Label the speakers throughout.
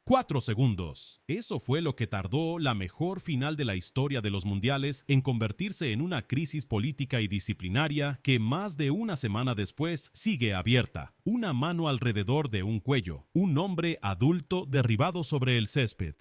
Speaker 1: 4 segundos. Eso fue lo que tardó la mejor final de la historia de los mundiales en convertirse en una crisis política y disciplinaria que más de una semana después sigue abierta. Una mano alrededor de un cuello. Un hombre adulto derribado sobre el césped.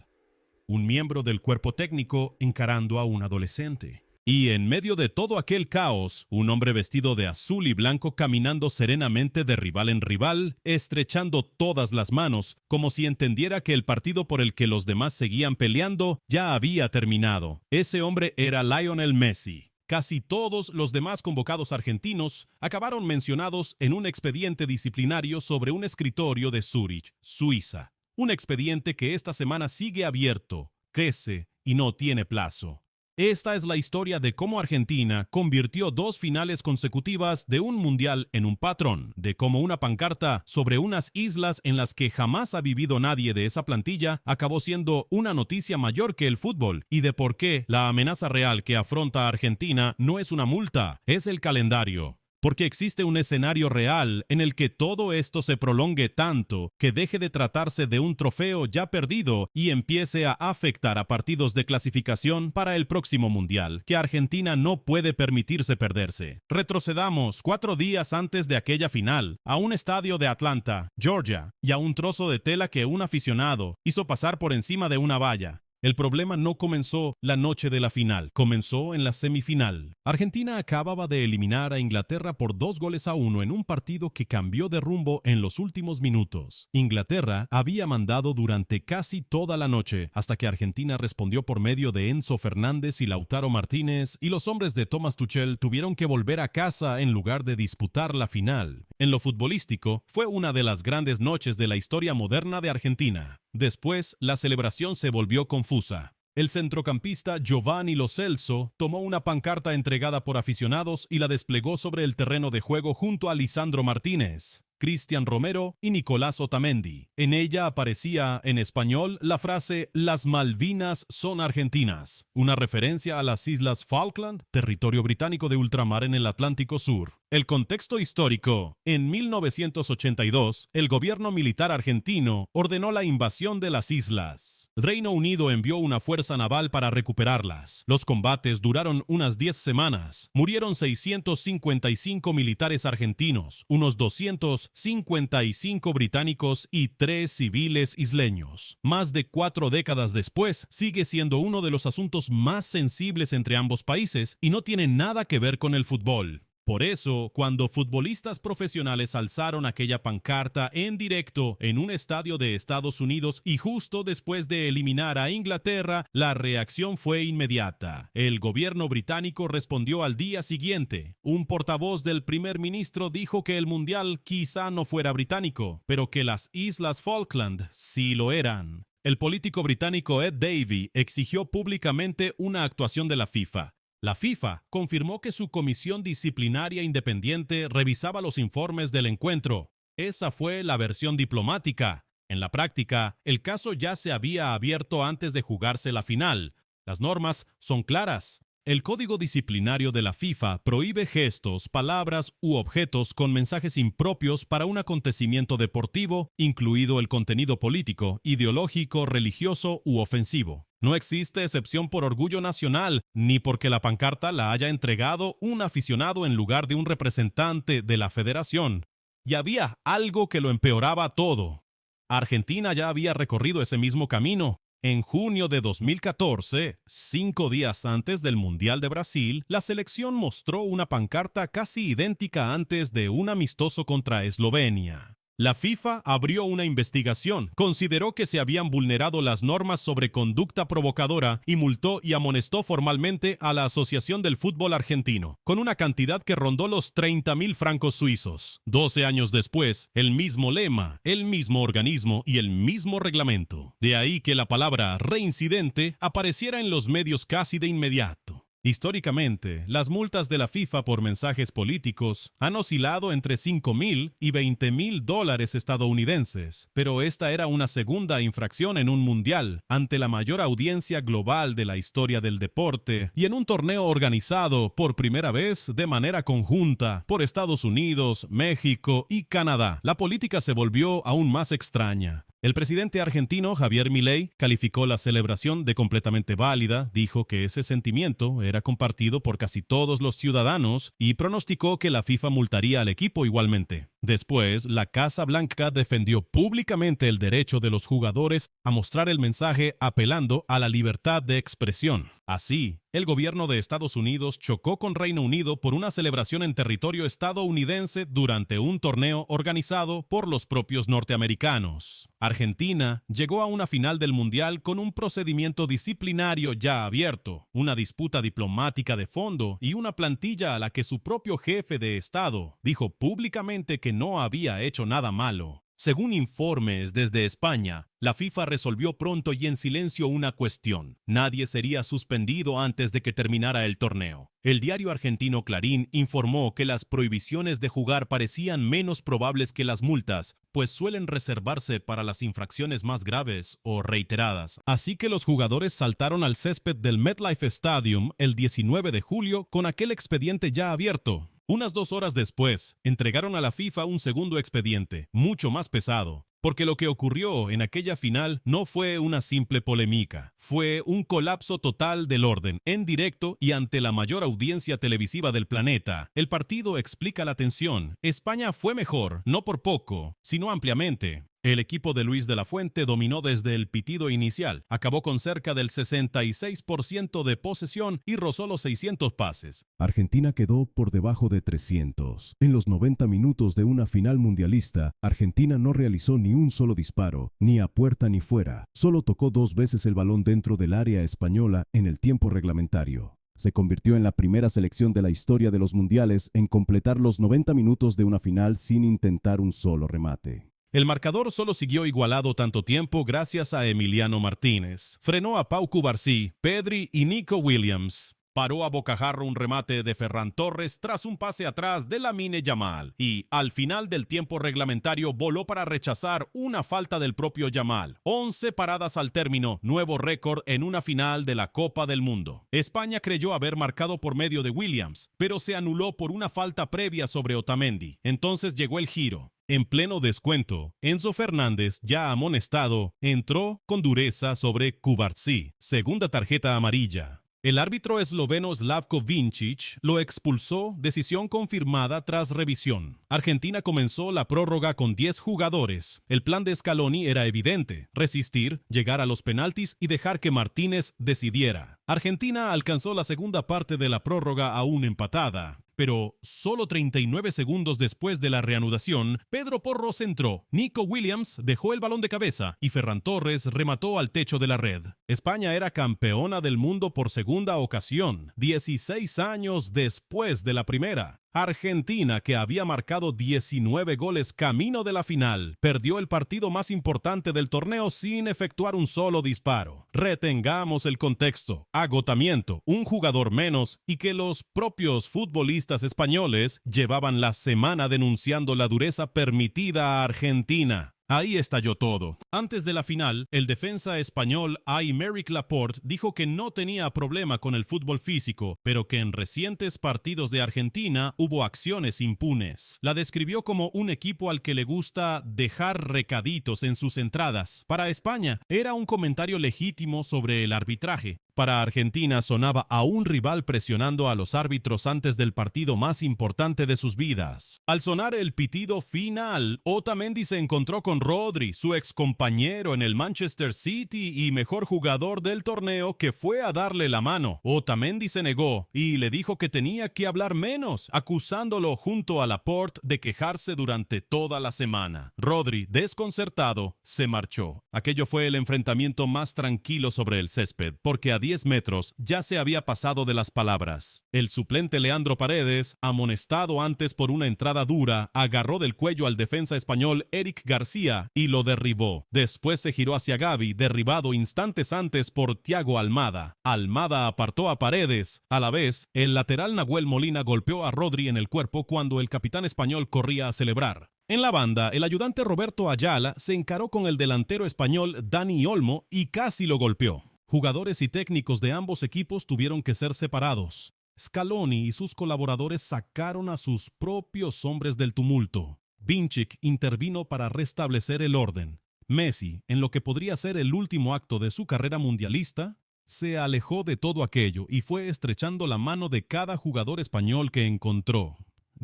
Speaker 1: Un miembro del cuerpo técnico encarando a un adolescente. Y en medio de todo aquel caos, un hombre vestido de azul y blanco caminando serenamente de rival en rival, estrechando todas las manos, como si entendiera que el partido por el que los demás seguían peleando ya había terminado. Ese hombre era Lionel Messi. Casi todos los demás convocados argentinos acabaron mencionados en un expediente disciplinario sobre un escritorio de Zúrich, Suiza. Un expediente que esta semana sigue abierto, crece y no tiene plazo. Esta es la historia de cómo Argentina convirtió 2 finales consecutivas de un mundial en un patrón, de cómo una pancarta sobre unas islas en las que jamás ha vivido nadie de esa plantilla acabó siendo una noticia mayor que el fútbol, y de por qué la amenaza real que afronta a Argentina no es una multa, es el calendario. Porque existe un escenario real en el que todo esto se prolongue tanto que deje de tratarse de un trofeo ya perdido y empiece a afectar a partidos de clasificación para el próximo mundial, que Argentina no puede permitirse perderse. Retrocedamos 4 días antes de aquella final, a un estadio de Atlanta, Georgia, y a un trozo de tela que un aficionado hizo pasar por encima de una valla. El problema no comenzó la noche de la final, comenzó en la semifinal. Argentina acababa de eliminar a Inglaterra por 2-1 en un partido que cambió de rumbo en los últimos minutos. Inglaterra había mandado durante casi toda la noche, hasta que Argentina respondió por medio de Enzo Fernández y Lautaro Martínez, y los hombres de Thomas Tuchel tuvieron que volver a casa en lugar de disputar la final. En lo futbolístico, fue una de las grandes noches de la historia moderna de Argentina. Después, la celebración se volvió confusa. El centrocampista Giovanni Lo Celso tomó una pancarta entregada por aficionados y la desplegó sobre el terreno de juego junto a Lisandro Martínez, Cristian Romero y Nicolás Otamendi. En ella aparecía, en español, la frase «Las Malvinas son argentinas», una referencia a las Islas Falkland, territorio británico de ultramar en el Atlántico Sur. El contexto histórico. En 1982, el gobierno militar argentino ordenó la invasión de las islas. Reino Unido envió una fuerza naval para recuperarlas. Los combates duraron unas 10 semanas. Murieron 655 militares argentinos, unos 255 británicos y 3 civiles isleños. Más de 4 décadas después, sigue siendo uno de los asuntos más sensibles entre ambos países y no tiene nada que ver con el fútbol. Por eso, cuando futbolistas profesionales alzaron aquella pancarta en directo en un estadio de Estados Unidos y justo después de eliminar a Inglaterra, la reacción fue inmediata. El gobierno británico respondió al día siguiente. Un portavoz del primer ministro dijo que el mundial quizá no fuera británico, pero que las Islas Falkland sí lo eran. El político británico Ed Davey exigió públicamente una actuación de la FIFA. La FIFA confirmó que su comisión disciplinaria independiente revisaba los informes del encuentro. Esa fue la versión diplomática. En la práctica, el caso ya se había abierto antes de jugarse la final. Las normas son claras. El código disciplinario de la FIFA prohíbe gestos, palabras u objetos con mensajes impropios para un acontecimiento deportivo, incluido el contenido político, ideológico, religioso u ofensivo. No existe excepción por orgullo nacional, ni porque la pancarta la haya entregado un aficionado en lugar de un representante de la federación. Y había algo que lo empeoraba todo. Argentina ya había recorrido ese mismo camino. En junio de 2014, 5 días antes del Mundial de Brasil, la selección mostró una pancarta casi idéntica antes de un amistoso contra Eslovenia. La FIFA abrió una investigación, consideró que se habían vulnerado las normas sobre conducta provocadora y multó y amonestó formalmente a la Asociación del Fútbol Argentino, con una cantidad que rondó los 30.000 francos suizos. 12 años después, el mismo lema, el mismo organismo y el mismo reglamento. De ahí que la palabra reincidente apareciera en los medios casi de inmediato. Históricamente, las multas de la FIFA por mensajes políticos han oscilado entre $5,000 y $20,000 estadounidenses, pero esta era una segunda infracción en un mundial, ante la mayor audiencia global de la historia del deporte y en un torneo organizado por primera vez de manera conjunta por Estados Unidos, México y Canadá. La política se volvió aún más extraña. El presidente argentino Javier Milei calificó la celebración de completamente válida, dijo que ese sentimiento era compartido por casi todos los ciudadanos y pronosticó que la FIFA multaría al equipo igualmente. Después, la Casa Blanca defendió públicamente el derecho de los jugadores a mostrar el mensaje apelando a la libertad de expresión. Así, el gobierno de Estados Unidos chocó con Reino Unido por una celebración en territorio estadounidense durante un torneo organizado por los propios norteamericanos. Argentina llegó a una final del Mundial con un procedimiento disciplinario ya abierto, una disputa diplomática de fondo y una plantilla a la que su propio jefe de Estado dijo públicamente que no había hecho nada malo. Según informes desde España, la FIFA resolvió pronto y en silencio una cuestión. Nadie sería suspendido antes de que terminara el torneo. El diario argentino Clarín informó que las prohibiciones de jugar parecían menos probables que las multas, pues suelen reservarse para las infracciones más graves o reiteradas. Así que los jugadores saltaron al césped del MetLife Stadium el 19 de julio con aquel expediente ya abierto. Unas 2 horas después, entregaron a la FIFA un segundo expediente, mucho más pesado, porque lo que ocurrió en aquella final no fue una simple polémica, fue un colapso total del orden, en directo y ante la mayor audiencia televisiva del planeta. El partido explica la tensión. España fue mejor, no por poco, sino ampliamente. El equipo de Luis de la Fuente dominó desde el pitido inicial, acabó con cerca del 66% de posesión y rozó los 600 pases.
Speaker 2: Argentina quedó por debajo de 300. En los 90 minutos de una final mundialista, Argentina no realizó ni un solo disparo, ni a puerta ni fuera. Solo tocó 2 veces el balón dentro del área española en el tiempo reglamentario. Se convirtió en la primera selección de la historia de los mundiales en completar los 90 minutos de una final sin intentar un solo remate.
Speaker 1: El marcador solo siguió igualado tanto tiempo gracias a Emiliano Martínez. Frenó a Pau Cubarsí, Pedri y Nico Williams. Paró a bocajarro un remate de Ferran Torres tras un pase atrás de Lamine Yamal. Y, al final del tiempo reglamentario, voló para rechazar una falta del propio Yamal. 11 paradas al término, nuevo récord en una final de la Copa del Mundo. España creyó haber marcado por medio de Williams, pero se anuló por una falta previa sobre Otamendi. Entonces llegó el giro. En pleno descuento, Enzo Fernández, ya amonestado, entró con dureza sobre Cubarsí. Segunda tarjeta amarilla. El árbitro esloveno Slavko Vincic lo expulsó, decisión confirmada tras revisión. Argentina comenzó la prórroga con 10 jugadores. El plan de Scaloni era evidente: resistir, llegar a los penaltis y dejar que Martínez decidiera. Argentina alcanzó la segunda parte de la prórroga aún empatada. Pero solo 39 segundos después de la reanudación, Pedro Porros entró, Nico Williams dejó el balón de cabeza y Ferran Torres remató al techo de la red. España era campeona del mundo por segunda ocasión, 16 años después de la primera. Argentina, que había marcado 19 goles camino de la final, perdió el partido más importante del torneo sin efectuar un solo disparo. Retengamos el contexto: agotamiento, un jugador menos y que los propios futbolistas españoles llevaban la semana denunciando la dureza permitida a Argentina. Ahí estalló todo. Antes de la final, el defensa español Aymeric Laporte dijo que no tenía problema con el fútbol físico, pero que en recientes partidos de Argentina hubo acciones impunes. La describió como un equipo al que le gusta dejar recaditos en sus entradas. Para España, era un comentario legítimo sobre el arbitraje. Para Argentina sonaba a un rival presionando a los árbitros antes del partido más importante de sus vidas. Al sonar el pitido final, Otamendi se encontró con Rodri, su excompañero en el Manchester City y mejor jugador del torneo, que fue a darle la mano. Otamendi se negó y le dijo que tenía que hablar menos, acusándolo junto a Laporte de quejarse durante toda la semana. Rodri, desconcertado, se marchó. Aquello fue el enfrentamiento más tranquilo sobre el césped, porque a 10 metros ya se había pasado de las palabras. El suplente Leandro Paredes, amonestado antes por una entrada dura, agarró del cuello al defensa español Eric García y lo derribó. Después se giró hacia Gavi, derribado instantes antes por Thiago Almada. Almada apartó a Paredes. A la vez, el lateral Nahuel Molina golpeó a Rodri en el cuerpo cuando el capitán español corría a celebrar. En la banda, el ayudante Roberto Ayala se encaró con el delantero español Dani Olmo y casi lo golpeó. Jugadores y técnicos de ambos equipos tuvieron que ser separados. Scaloni y sus colaboradores sacaron a sus propios hombres del tumulto. Vincic intervino para restablecer el orden. Messi, en lo que podría ser el último acto de su carrera mundialista, se alejó de todo aquello y fue estrechando la mano de cada jugador español que encontró.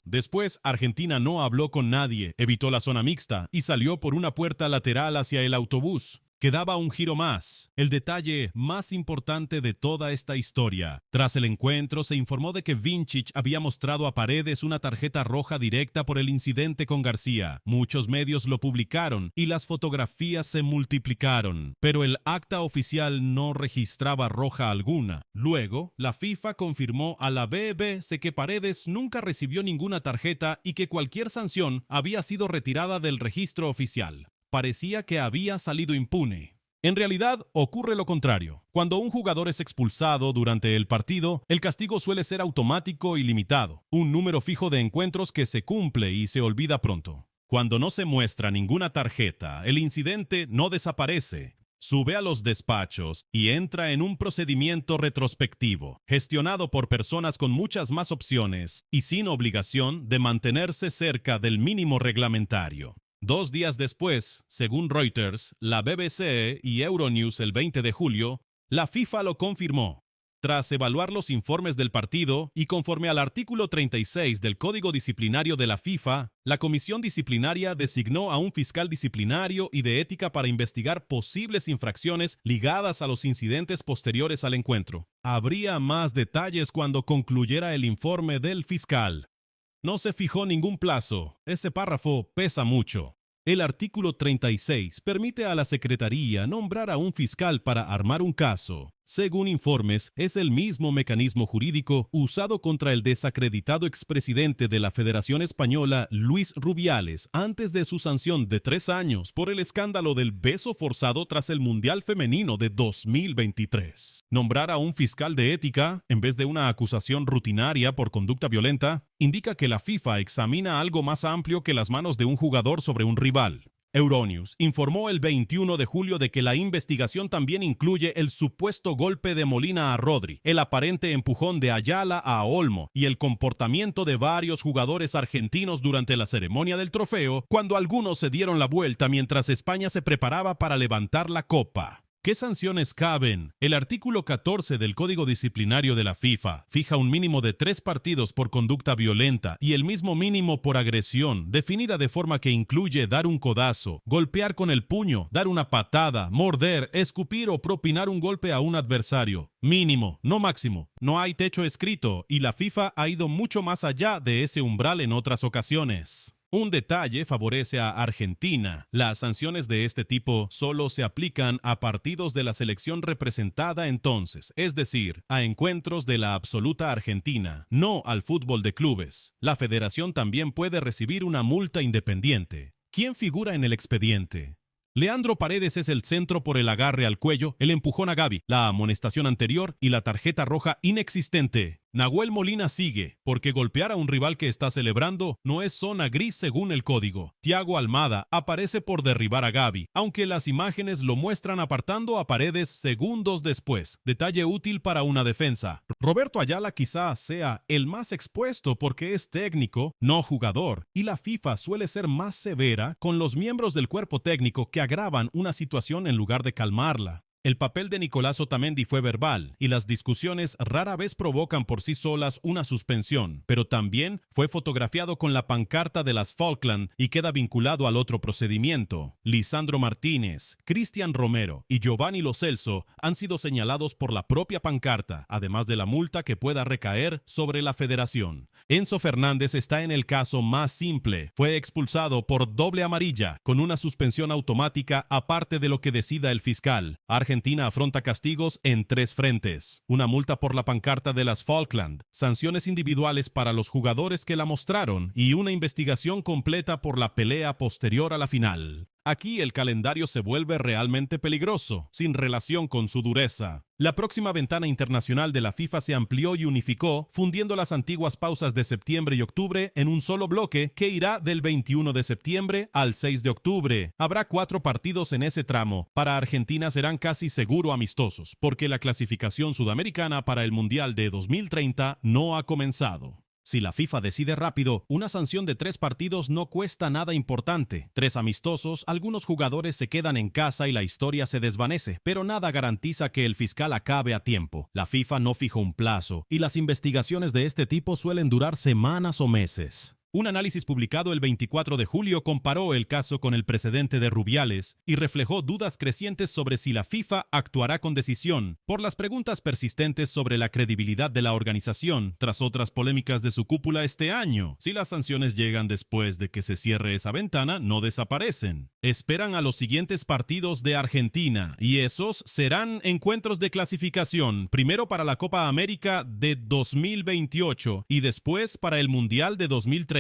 Speaker 1: Después, Argentina no habló con nadie, evitó la zona mixta y salió por una puerta lateral hacia el autobús. Quedaba un giro más, el detalle más importante de toda esta historia. Tras el encuentro, se informó de que Vincic había mostrado a Paredes una tarjeta roja directa por el incidente con García. Muchos medios lo publicaron y las fotografías se multiplicaron, pero el acta oficial no registraba roja alguna. Luego, la FIFA confirmó a la BBC que Paredes nunca recibió ninguna tarjeta y que cualquier sanción había sido retirada del registro oficial. Parecía que había salido impune. En realidad, ocurre lo contrario. Cuando un jugador es expulsado durante el partido, el castigo suele ser automático y limitado, un número fijo de encuentros que se cumple y se olvida pronto. Cuando no se muestra ninguna tarjeta, el incidente no desaparece. Sube a los despachos y entra en un procedimiento retrospectivo, gestionado por personas con muchas más opciones y sin obligación de mantenerse cerca del mínimo reglamentario. 2 días después, según Reuters, la BBC y Euronews el 20 de julio, la FIFA lo confirmó. Tras evaluar los informes del partido y conforme al artículo 36 del Código Disciplinario de la FIFA, la Comisión Disciplinaria designó a un fiscal disciplinario y de ética para investigar posibles infracciones ligadas a los incidentes posteriores al encuentro. Habría más detalles cuando concluyera el informe del fiscal. No se fijó ningún plazo. Ese párrafo pesa mucho. El artículo 36 permite a la Secretaría nombrar a un fiscal para armar un caso. Según informes, es el mismo mecanismo jurídico usado contra el desacreditado expresidente de la Federación Española, Luis Rubiales, antes de su sanción de 3 años por el escándalo del beso forzado tras el Mundial Femenino de 2023. Nombrar a un fiscal de ética, en vez de una acusación rutinaria por conducta violenta, indica que la FIFA examina algo más amplio que las manos de un jugador sobre un rival. Euronews informó el 21 de julio de que la investigación también incluye el supuesto golpe de Molina a Rodri, el aparente empujón de Ayala a Olmo y el comportamiento de varios jugadores argentinos durante la ceremonia del trofeo, cuando algunos se dieron la vuelta mientras España se preparaba para levantar la copa. ¿Qué sanciones caben? El artículo 14 del Código Disciplinario de la FIFA fija un mínimo de 3 partidos por conducta violenta y el mismo mínimo por agresión, definida de forma que incluye dar un codazo, golpear con el puño, dar una patada, morder, escupir o propinar un golpe a un adversario. Mínimo, no máximo. No hay techo escrito y la FIFA ha ido mucho más allá de ese umbral en otras ocasiones. Un detalle favorece a Argentina. Las sanciones de este tipo solo se aplican a partidos de la selección representada entonces, es decir, a encuentros de la absoluta Argentina, no al fútbol de clubes. La federación también puede recibir una multa independiente. ¿Quién figura en el expediente? Leandro Paredes es el centro por el agarre al cuello, el empujón a Gavi, la amonestación anterior y la tarjeta roja inexistente. Nahuel Molina sigue, porque golpear a un rival que está celebrando no es zona gris según el código. Thiago Almada aparece por derribar a Gavi, aunque las imágenes lo muestran apartando a Paredes segundos después. Detalle útil para una defensa. Roberto Ayala quizá sea el más expuesto porque es técnico, no jugador, y la FIFA suele ser más severa con los miembros del cuerpo técnico que agravan una situación en lugar de calmarla. El papel de Nicolás Otamendi fue verbal y las discusiones rara vez provocan por sí solas una suspensión, pero también fue fotografiado con la pancarta de las Falkland y queda vinculado al otro procedimiento. Lisandro Martínez, Cristian Romero y Giovanni Lo Celso han sido señalados por la propia pancarta, además de la multa que pueda recaer sobre la federación. Enzo Fernández está en el caso más simple. Fue expulsado por doble amarilla, con una suspensión automática aparte de lo que decida el fiscal. Argentina afronta castigos en 3 frentes: una multa por la pancarta de las Falkland, sanciones individuales para los jugadores que la mostraron y una investigación completa por la pelea posterior a la final. Aquí el calendario se vuelve realmente peligroso, sin relación con su dureza. La próxima ventana internacional de la FIFA se amplió y unificó, fundiendo las antiguas pausas de septiembre y octubre en un solo bloque que irá del 21 de septiembre al 6 de octubre. Habrá 4 partidos en ese tramo. Para Argentina serán casi seguro amistosos, porque la clasificación sudamericana para el Mundial de 2030 no ha comenzado. Si la FIFA decide rápido, una sanción de 3 partidos no cuesta nada importante. 3 amistosos, algunos jugadores se quedan en casa y la historia se desvanece, pero nada garantiza que el fiscal acabe a tiempo. La FIFA no fijó un plazo, y las investigaciones de este tipo suelen durar semanas o meses. Un análisis publicado el 24 de julio comparó el caso con el precedente de Rubiales y reflejó dudas crecientes sobre si la FIFA actuará con decisión por las preguntas persistentes sobre la credibilidad de la organización tras otras polémicas de su cúpula este año. Si las sanciones llegan después de que se cierre esa ventana, no desaparecen. Esperan a los siguientes partidos de Argentina y esos serán encuentros de clasificación, primero para la Copa América de 2028 y después para el Mundial de 2030.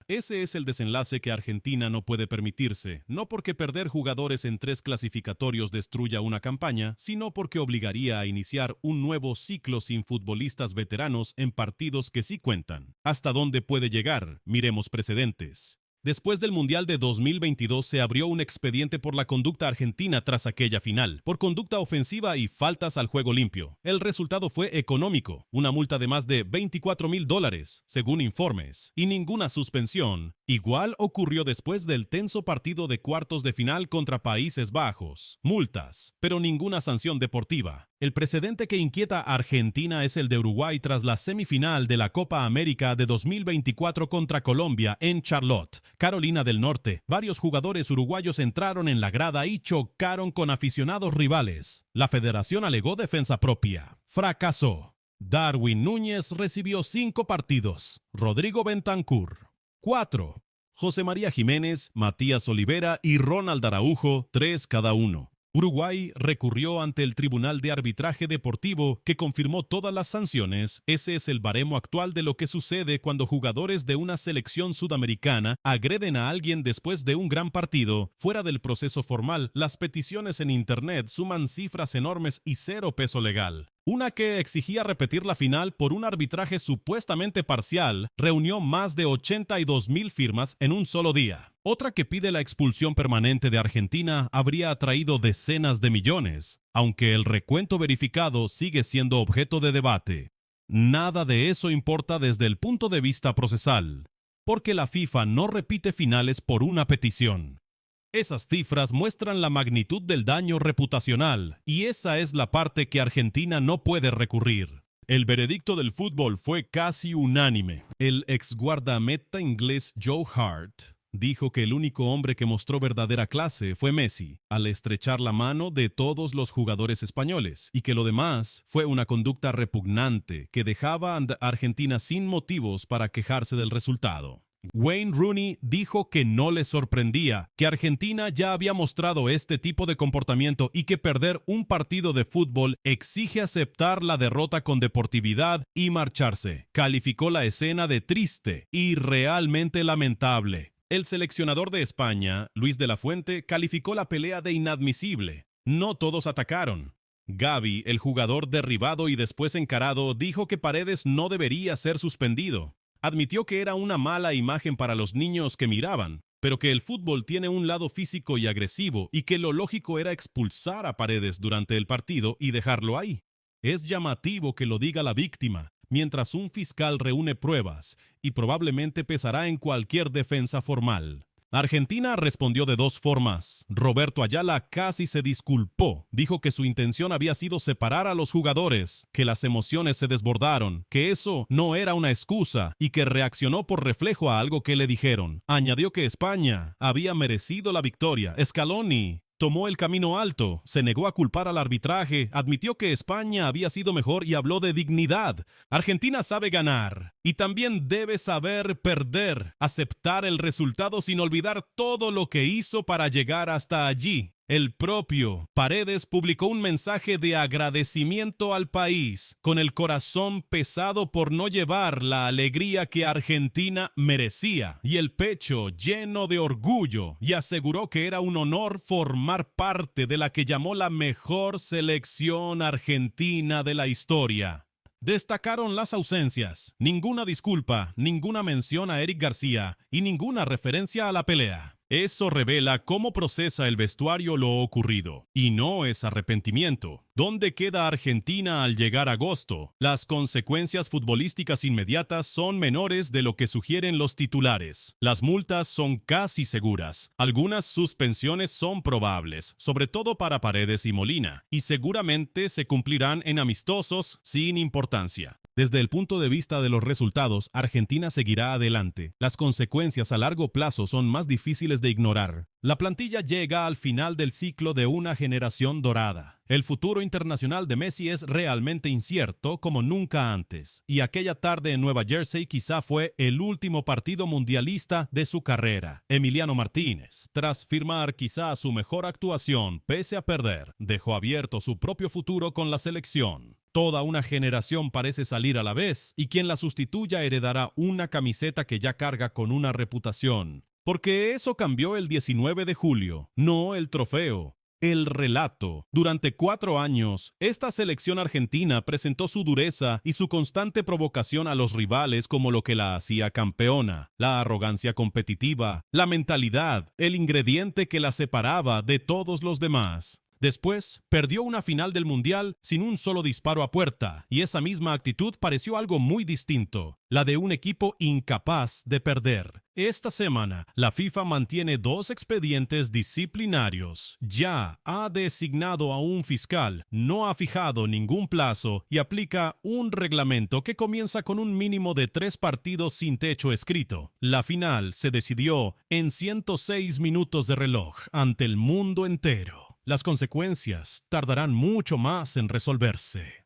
Speaker 1: Ese es el desenlace que Argentina no puede permitirse, no porque perder jugadores en 3 clasificatorios destruya una campaña, sino porque obligaría a iniciar un nuevo ciclo sin futbolistas veteranos en partidos que sí cuentan. ¿Hasta dónde puede llegar? Miremos precedentes. Después del Mundial de 2022 se abrió un expediente por la conducta argentina tras aquella final, por conducta ofensiva y faltas al juego limpio. El resultado fue económico, una multa de más de $24,000, según informes, y ninguna suspensión. Igual ocurrió después del tenso partido de cuartos de final contra Países Bajos. Multas, pero ninguna sanción deportiva. El precedente que inquieta a Argentina es el de Uruguay tras la semifinal de la Copa América de 2024 contra Colombia en Charlotte, Carolina del Norte. Varios jugadores uruguayos entraron en la grada y chocaron con aficionados rivales. La federación alegó defensa propia. Fracasó. Darwin Núñez recibió 5 partidos. Rodrigo Bentancur, 4. José María Jiménez, Matías Olivera y Ronald Araujo, 3 cada uno. Uruguay recurrió ante el Tribunal de Arbitraje Deportivo, que confirmó todas las sanciones. Ese es el baremo actual de lo que sucede cuando jugadores de una selección sudamericana agreden a alguien después de un gran partido. Fuera del proceso formal, las peticiones en Internet suman cifras enormes y 0 peso legal. Una que exigía repetir la final por un arbitraje supuestamente parcial reunió más de 82,000 firmas en un solo día. Otra que pide la expulsión permanente de Argentina habría atraído decenas de millones, aunque el recuento verificado sigue siendo objeto de debate. Nada de eso importa desde el punto de vista procesal, porque la FIFA no repite finales por una petición. Esas cifras muestran la magnitud del daño reputacional, y esa es la parte que Argentina no puede recurrir. El veredicto del fútbol fue casi unánime. El exguardameta inglés Joe Hart dijo que el único hombre que mostró verdadera clase fue Messi, al estrechar la mano de todos los jugadores españoles, y que lo demás fue una conducta repugnante que dejaba a Argentina sin motivos para quejarse del resultado. Wayne Rooney dijo que no le sorprendía, que Argentina ya había mostrado este tipo de comportamiento y que perder un partido de fútbol exige aceptar la derrota con deportividad y marcharse. Calificó la escena de triste y realmente lamentable. El seleccionador de España, Luis de la Fuente, calificó la pelea de inadmisible. No todos atacaron. Gavi, el jugador derribado y después encarado, dijo que Paredes no debería ser suspendido. Admitió que era una mala imagen para los niños que miraban, pero que el fútbol tiene un lado físico y agresivo y que lo lógico era expulsar a Paredes durante el partido y dejarlo ahí. Es llamativo que lo diga la víctima, mientras un fiscal reúne pruebas y probablemente pesará en cualquier defensa formal. Argentina respondió de 2 formas. Roberto Ayala casi se disculpó. Dijo que su intención había sido separar a los jugadores, que las emociones se desbordaron, que eso no era una excusa y que reaccionó por reflejo a algo que le dijeron. Añadió que España había merecido la victoria. Scaloni tomó el camino alto, se negó a culpar al arbitraje, admitió que España había sido mejor y habló de dignidad. Argentina sabe ganar y también debe saber perder, aceptar el resultado sin olvidar todo lo que hizo para llegar hasta allí. El propio Paredes publicó un mensaje de agradecimiento al país, con el corazón pesado por no llevar la alegría que Argentina merecía y el pecho lleno de orgullo, y aseguró que era un honor formar parte de la que llamó la mejor selección argentina de la historia. Destacaron las ausencias, ninguna disculpa, ninguna mención a Eric García y ninguna referencia a la pelea. Eso revela cómo procesa el vestuario lo ocurrido. Y no es arrepentimiento. ¿Dónde queda Argentina al llegar agosto? Las consecuencias futbolísticas inmediatas son menores de lo que sugieren los titulares. Las multas son casi seguras. Algunas suspensiones son probables, sobre todo para Paredes y Molina, y seguramente se cumplirán en amistosos sin importancia. Desde el punto de vista de los resultados, Argentina seguirá adelante. Las consecuencias a largo plazo son más difíciles de ignorar. La plantilla llega al final del ciclo de una generación dorada. El futuro internacional de Messi es realmente incierto como nunca antes. Y aquella tarde en Nueva Jersey quizá fue el último partido mundialista de su carrera. Emiliano Martínez, tras firmar quizá su mejor actuación pese a perder, dejó abierto su propio futuro con la selección. Toda una generación parece salir a la vez y quien la sustituya heredará una camiseta que ya carga con una reputación. Porque eso cambió el 19 de julio, no el trofeo. El relato. Durante 4 años, esta selección argentina presentó su dureza y su constante provocación a los rivales como lo que la hacía campeona, la arrogancia competitiva, la mentalidad, el ingrediente que la separaba de todos los demás. Después, perdió una final del Mundial sin un solo disparo a puerta, y esa misma actitud pareció algo muy distinto, la de un equipo incapaz de perder. Esta semana, la FIFA mantiene 2 expedientes disciplinarios. Ya ha designado a un fiscal, no ha fijado ningún plazo y aplica un reglamento que comienza con un mínimo de 3 partidos sin techo escrito. La final se decidió en 106 minutos de reloj ante el mundo entero. Las consecuencias tardarán mucho más en resolverse.